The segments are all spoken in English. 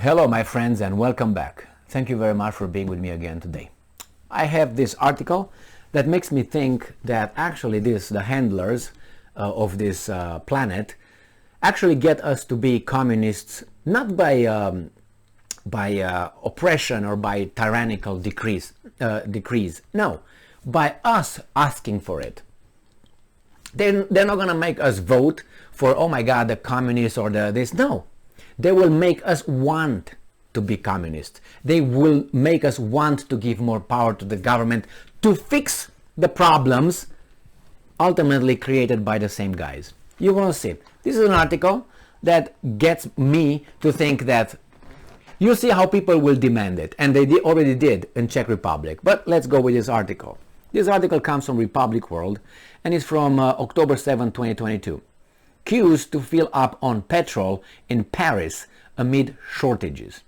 Hello my friends and welcome back. Thank you very much for being with me again today. I have this article that makes me think that actually the handlers of this planet actually get us to be communists not by oppression or by tyrannical decrees, no, by us asking for it. They're not going to make us vote for, oh my god, the communists or this. No, they will make us want to be communist. They will make us want to give more power to the government to fix the problems ultimately created by the same guys. You will see. This is an article that gets me to think that you see how people will demand it, and they already did in Czech Republic. But let's go with this article. This article comes from Republic World and is from October 7, 2022. Queues to fill up on petrol in Paris amid shortages.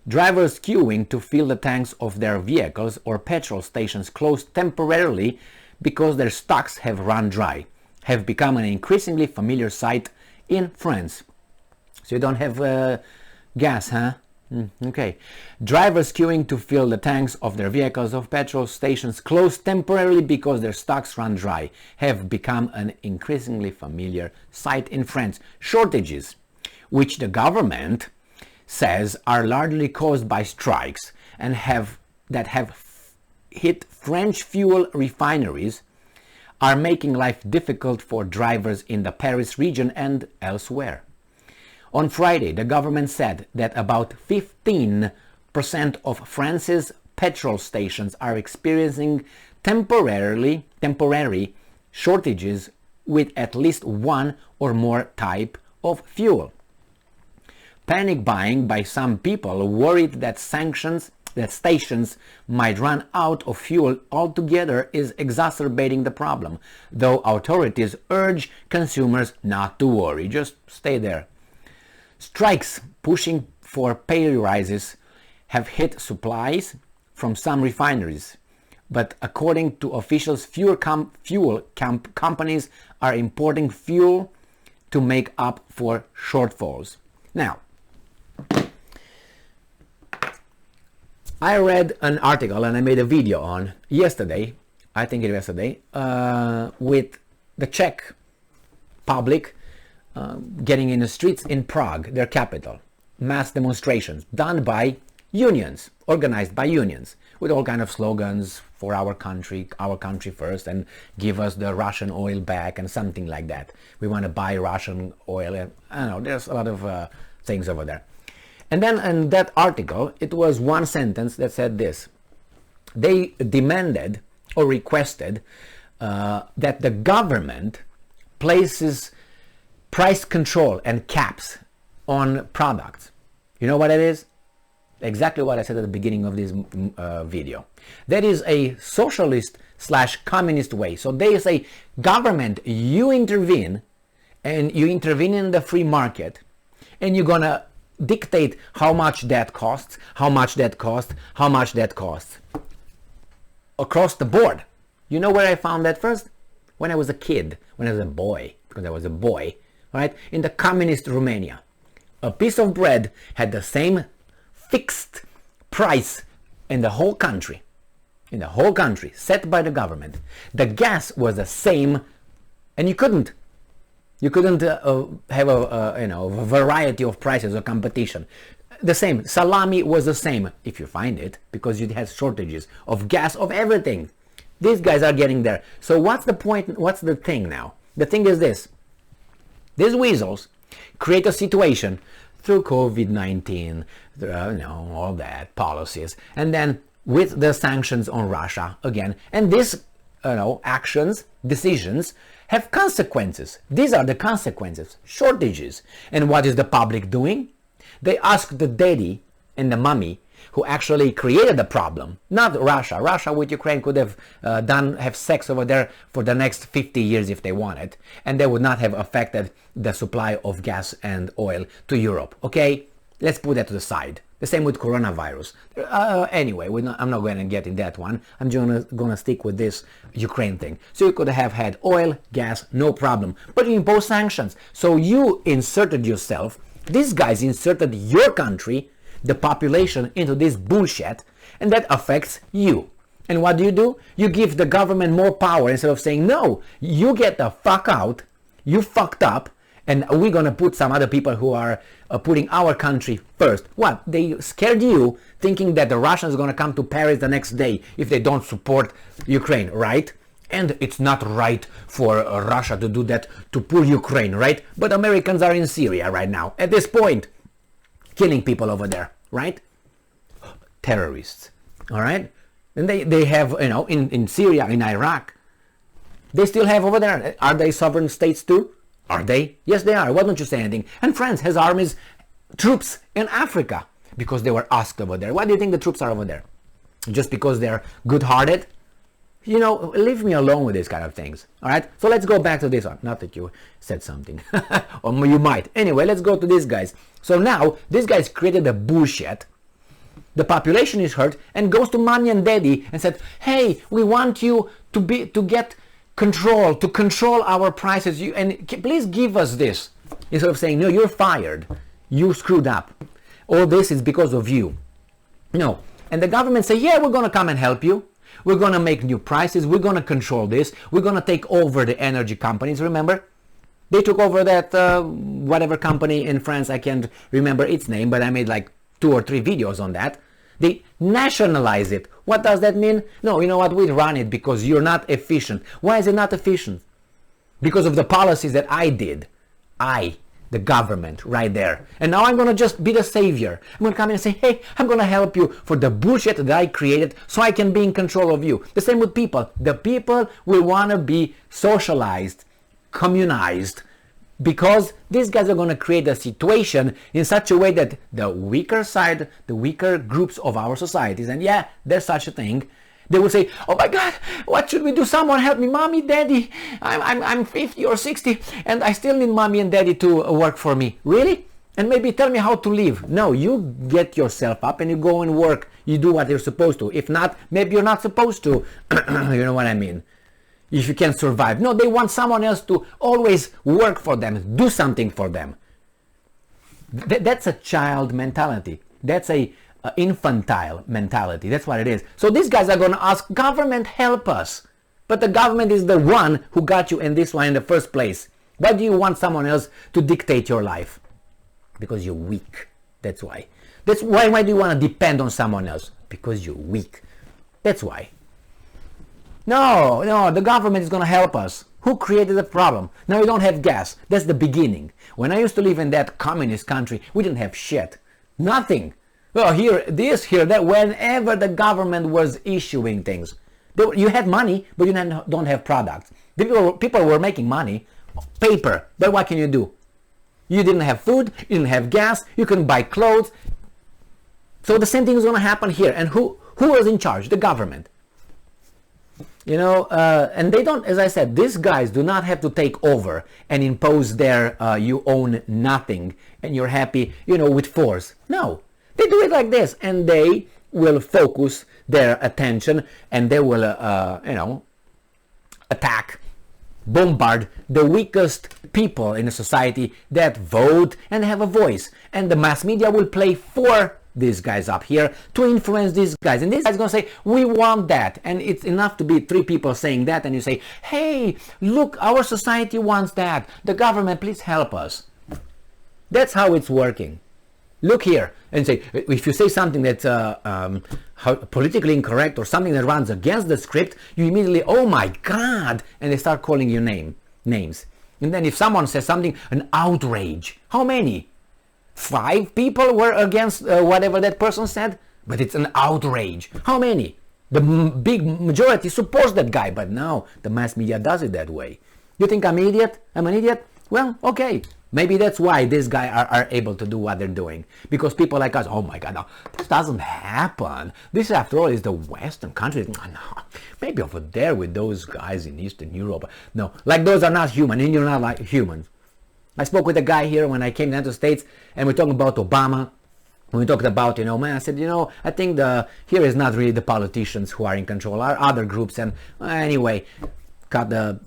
Drivers queuing to fill the tanks of their vehicles or petrol stations closed temporarily because their stocks have run dry have become an increasingly familiar sight in France. So you don't have gas, huh? Okay. Drivers queuing to fill the tanks of their vehicles of petrol stations closed temporarily because their stocks run dry have become an increasingly familiar sight in France. Shortages, which the government says are largely caused by strikes and have hit French fuel refineries, are making life difficult for drivers in the Paris region and elsewhere. On Friday, the government said that about 15% of France's petrol stations are experiencing temporary shortages with at least one or more type of fuel. Panic buying by some people worried that stations might run out of fuel altogether is exacerbating the problem, though authorities urge consumers not to worry. Just stay there. Strikes pushing for pay rises have hit supplies from some refineries, but according to officials, fuel companies are importing fuel to make up for shortfalls. Now, I read an article and I made a video on yesterday, I think it was yesterday, with the Czech public getting in the streets in Prague, their capital. Mass demonstrations done by unions, organized by unions, with all kind of slogans for our country first, and give us the Russian oil back and something like that. We want to buy Russian oil. And I don't know, there's a lot of things over there. And then in that article, it was one sentence that said this. They demanded or requested that the government places price control and caps on products. You know what it is? Exactly what I said at the beginning of this video. That is a socialist/communist way. So they say, government, you intervene, and you intervene in the free market, and you're gonna dictate how much that costs, how much that costs, how much that costs. Across the board. You know where I found that first? When I was a kid, when I was a boy, because I was a boy, right? In the communist Romania. A piece of bread had the same fixed price in the whole country. In the whole country, set by the government. The gas was the same, and you couldn't have a variety of prices or competition. The same. Salami was the same, if you find it, because you had shortages of gas, of everything. These guys are getting there. So what's the point? What's the thing now? The thing is this. These weasels create a situation through COVID-19, all that policies, and then with the sanctions on Russia again, and these actions, decisions have consequences. These are the consequences, shortages. And what is the public doing? They ask the daddy and the mommy who actually created the problem, not Russia. Russia with Ukraine could have have sex over there for the next 50 years if they wanted, and they would not have affected the supply of gas and oil to Europe. Okay, let's put that to the side. The same with coronavirus. Anyway, I'm not going to get in that one. I'm just going to stick with this Ukraine thing. So you could have had oil, gas, no problem. But you impose sanctions. So you inserted yourself. These guys inserted your country the population into this bullshit, and that affects you. And what do? You give the government more power instead of saying, no, you get the fuck out, you fucked up, and we're going to put some other people who are putting our country first. What? They scared you, thinking that the Russians are going to come to Paris the next day if they don't support Ukraine, right? And it's not right for Russia to do that, to pull Ukraine, right? But Americans are in Syria right now, at this point, killing people over there, right? Terrorists, all right? And they have, you know, in Syria, in Iraq, they still have over there. Are they sovereign states too? Are they? Yes, they are. Why don't you say anything? And France has armies, troops in Africa, because they were asked over there. Why do you think the troops are over there? Just because they're good-hearted? You know, leave me alone with these kind of things. All right? So let's go back to this one. Not that you said something. Or you might. Anyway, let's go to these guys. So now, these guys created a bullshit. The population is hurt and goes to mommy and daddy and said, hey, we want you to get control, to control our prices, and please give us this. Instead of saying, no, you're fired, you screwed up, all this is because of you. No. And the government say, yeah, we're going to come and help you, we're going to make new prices, we're going to control this, we're going to take over the energy companies. Remember, they took over that whatever company in France, I can't remember its name, but I made like 2 or 3 videos on that. They nationalize it. What does that mean? No, you know what? We run it because you're not efficient. Why is it not efficient? Because of the policies that I did. The government, right there. And now I'm going to just be the savior. I'm going to come in and say, hey, I'm going to help you for the bullshit that I created so I can be in control of you. The same with people. The people will want to be socialized, communized, because these guys are going to create a situation in such a way that the weaker side, the weaker groups of our societies, and yeah, there's such a thing, they will say, oh my God, what should we do? Someone help me, mommy, daddy, I'm 50 or 60 and I still need mommy and daddy to work for me. Really? And maybe tell me how to live. No, you get yourself up and you go and work. You do what you're supposed to. If not, maybe you're not supposed to. You know what I mean? If you can survive. No, they want someone else to always work for them, do something for them. That's a child mentality. That's a infantile mentality. That's what it is. So these guys are going to ask, government, help us. But the government is the one who got you in this one in the first place. Why do you want someone else to dictate your life? Because you're weak. That's why. That's why do you want to depend on someone else? Because you're weak. That's why. No, the government is going to help us. Who created the problem? Now we don't have gas. That's the beginning. When I used to live in that communist country, we didn't have shit. Nothing. Well, here, that, whenever the government was issuing things, you had money, but you don't have products. People were making money, paper, but what can you do? You didn't have food, you didn't have gas, you couldn't buy clothes. So the same thing is going to happen here. And who was in charge? The government. You know, and they don't, as I said, these guys do not have to take over and impose their, you own nothing and you're happy, you know, with force. No, they do it like this, and they will focus their attention and they will, you know, attack, bombard the weakest people in a society that vote and have a voice. And the mass media will play for these guys up here to influence these guys, and these guys are going to say, we want that. And it's enough to be 3 people saying that, and you say, hey, look, our society wants that, the government, please help us. That's how it's working. Look here, and say, if you say something that's politically incorrect or something that runs against the script, you immediately, oh my God, and they start calling you names. And then if someone says something, an outrage, how many? 5 people were against whatever that person said, but it's an outrage. How many? The big majority supports that guy, but no, the mass media does it that way. You think I'm an idiot? I'm an idiot? Well, okay. Maybe that's why these guys are able to do what they're doing. Because people like us, oh my God, no, this doesn't happen. This, after all, is the Western countries. No, maybe over there with those guys in Eastern Europe. No, like those are not human, and you're not like humans. I spoke with a guy here when I came down to the States, and we're talking about Obama. We talked about, you know, man, I said, you know, I think here is not really the politicians who are in control, are other groups. And anyway, got the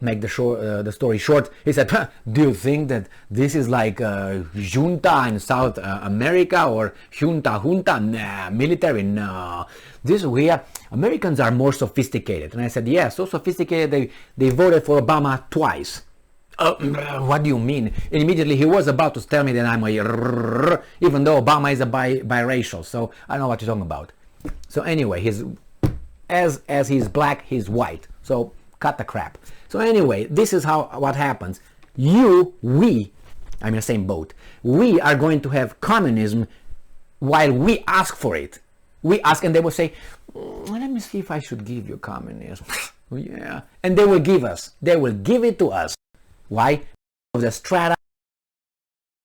make the story short, he said, "Huh, do you think that this is like junta in South America or junta? Nah, military? No. Americans are more sophisticated." And I said, yeah, so sophisticated they voted for Obama twice. What do you mean? And immediately he was about to tell me that I'm even though Obama is a biracial, so I don't know what you're talking about. So anyway, as he's black, he's white. So cut the crap. So anyway, this is what happens. I'm in the same boat. We are going to have communism while we ask for it. We ask, and they will say, let me see if I should give you communism. Yeah. And they will give it to us. Why? The strata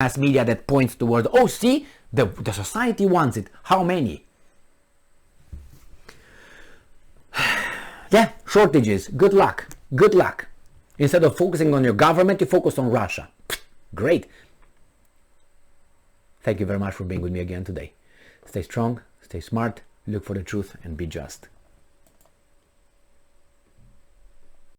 mass media that points towards, oh, see, the society wants it. How many? Yeah, shortages. Good luck. Good luck. Instead of focusing on your government, you focus on Russia. Great. Thank you very much for being with me again today. Stay strong, stay smart, look for the truth, and be just.